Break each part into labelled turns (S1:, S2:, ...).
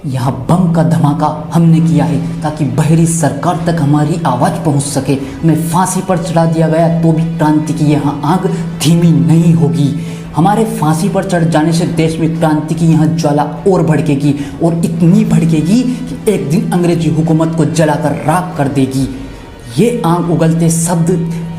S1: यहाँ बम का धमाका हमने किया है ताकि बहरी सरकार तक हमारी आवाज़ पहुँच सके। हमें फांसी पर चढ़ा दिया गया तो भी क्रांति की यहाँ आग धीमी नहीं होगी। हमारे फांसी पर चढ़ जाने से देश में क्रांति की यहाँ ज्वाला और भड़केगी और इतनी भड़केगी कि एक दिन अंग्रेजी हुकूमत को जलाकर राख कर देगी। ये आग उगलते शब्द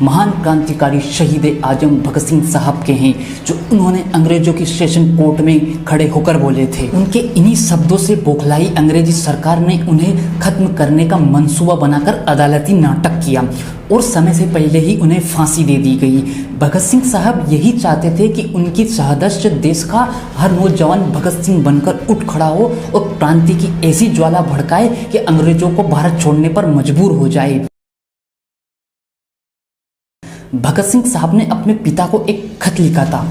S1: महान क्रांतिकारी शहीद आजम भगत सिंह साहब के हैं, जो उन्होंने अंग्रेजों की सेशन कोर्ट में खड़े होकर बोले थे। उनके इन्हीं शब्दों से बौखलाई अंग्रेजी सरकार ने उन्हें खत्म करने का मंसूबा बनाकर अदालती नाटक किया और समय से पहले ही उन्हें फांसी दे दी गई। भगत सिंह साहब यही चाहते थे कि उनकी शहादत से देश का हर नौजवान भगत सिंह बनकर उठ खड़ा हो और क्रांति की ऐसी ज्वाला भड़काए कि अंग्रेजों को भारत छोड़ने पर मजबूर हो जाए। भगत सिंह साहब ने अपने पिता को एक खत लिखा था।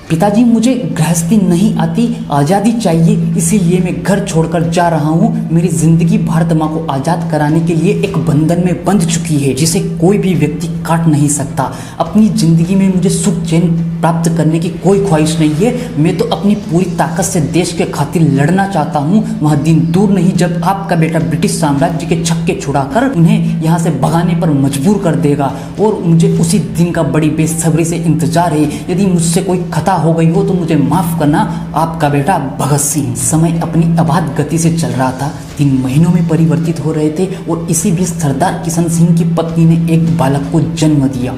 S1: पिताजी, मुझे गृहस्थी नहीं आती, आज़ादी चाहिए, इसीलिए मैं घर छोड़कर जा रहा हूँ। मेरी ज़िंदगी भारत माँ को आज़ाद कराने के लिए एक बंधन में बंध चुकी है जिसे कोई भी व्यक्ति काट नहीं सकता। अपनी ज़िंदगी में मुझे सुख चैन प्राप्त करने की कोई ख्वाहिश नहीं है। मैं तो अपनी पूरी ताकत से देश के खातिर लड़ना चाहता हूँ। वह दिन दूर नहीं जब आपका बेटा ब्रिटिश साम्राज्य के छक्के छुड़ाकर उन्हें यहाँ से भगाने पर मजबूर कर देगा और मुझे उसी दिन का बड़ी बेसब्री से इंतजार है। यदि मुझसे कोई खता हो गई हो तो मुझे माफ करना, आपका बेटा भगत सिंह। समय अपनी अबाध गति से चल रहा था, 3 महीनों में परिवर्तित हो रहे थे और इसी बीच सरदार किशन सिंह की पत्नी ने एक बालक को जन्म दिया।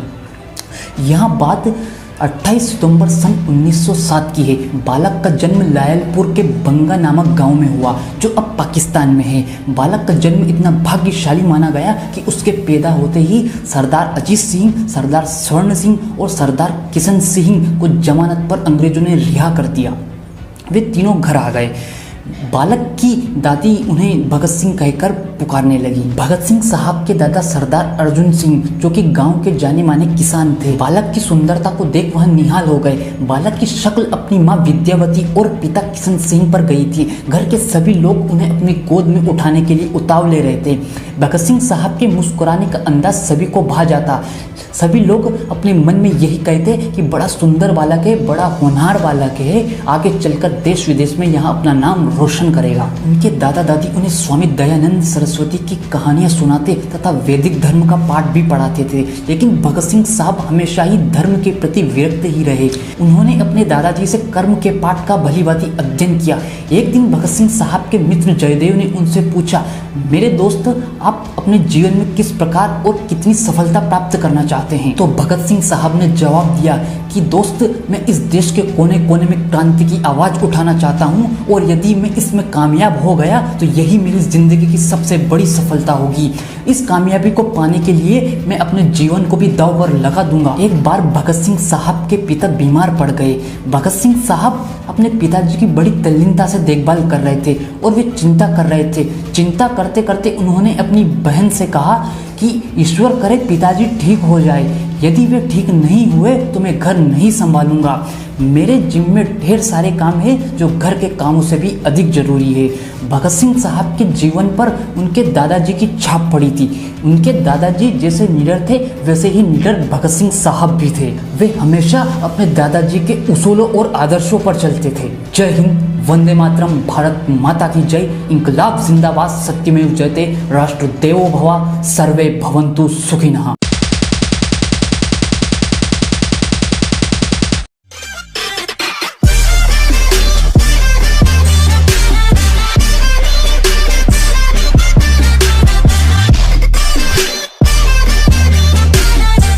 S1: यहाँ बात 28 सितंबर सन 1907 की है। बालक का जन्म लायलपुर के बंगा नामक गांव में हुआ जो अब पाकिस्तान में है। बालक का जन्म इतना भाग्यशाली माना गया कि उसके पैदा होते ही सरदार अजीत सिंह, सरदार स्वर्ण सिंह और सरदार किशन सिंह को जमानत पर अंग्रेजों ने रिहा कर दिया। वे तीनों घर आ गए। बालक की दादी उन्हें भगत सिंह कहकर पुकारने लगी। भगत सिंह साहब के दादा सरदार अर्जुन सिंह जो कि गांव के जाने माने किसान थे, बालक की सुंदरता को देख वह निहाल हो गए। बालक की शक्ल अपनी माँ विद्यावती और पिता किशन सिंह पर गई थी। घर के सभी लोग उन्हें अपनी गोद में उठाने के लिए उतावले रहे थे। भगत सिंह साहब के मुस्कुराने का अंदाज सभी को भा जाता। सभी लोग अपने मन में यही कहते कि बड़ा सुंदर बालक है, बड़ा होनहार बालक है, आगे चलकर देश विदेश में यहाँ अपना नाम रोशन करेगा। उनके दादा दादी उन्हें स्वामी दयानंद सरस्वती की कहानियां सुनाते तथा वैदिक धर्म का पाठ भी पढ़ाते थे। लेकिन भगत सिंह साहब हमेशा ही धर्म के प्रति विरक्त ही रहे। उन्होंने अपने दादाजी से कर्म के पाठ का भलीभांति अध्ययन किया। एक दिन भगत सिंह साहब के मित्र जयदेव ने उनसे पूछा, मेरे दोस्त, आप अपने जीवन में किस प्रकार और कितनी सफलता प्राप्त करना चाहते हैं? तो भगत सिंह साहब ने जवाब दिया कि दोस्त, मैं इस देश के कोने कोने में क्रांति की आवाज़ उठाना चाहता हूँ और यदि मैं इसमें कामयाब हो गया तो यही मेरी ज़िंदगी की सबसे बड़ी सफलता होगी। इस कामयाबी को पाने के लिए मैं अपने जीवन को भी दांव पर लगा दूंगा। एक बार भगत सिंह साहब के पिता बीमार पड़ गए। भगत सिंह साहब अपने पिताजी की बड़ी तल्लीनता से देखभाल कर रहे थे और वे चिंता कर रहे थे। चिंता करते करते उन्होंने अपनी बहन से कहा कि ईश्वर करे पिताजी ठीक हो जाए। यदि वे ठीक नहीं हुए तो मैं घर नहीं संभालूंगा। मेरे जिम्मे में ढेर सारे काम हैं जो घर के कामों से भी अधिक जरूरी है। भगत सिंह साहब के जीवन पर उनके दादाजी की छाप पड़ी थी। उनके दादाजी जैसे निडर थे वैसे ही निडर भगत सिंह साहब भी थे। वे हमेशा अपने दादाजी के उसूलों और आदर्शों पर चलते थे। जय हिंद, वंदे मातरम, भारत माता की जय, इंकलाब जिंदाबाद, सत्यमेव जयते, राष्ट्र देवो भव, सर्वे भवन्तु सुखिनः।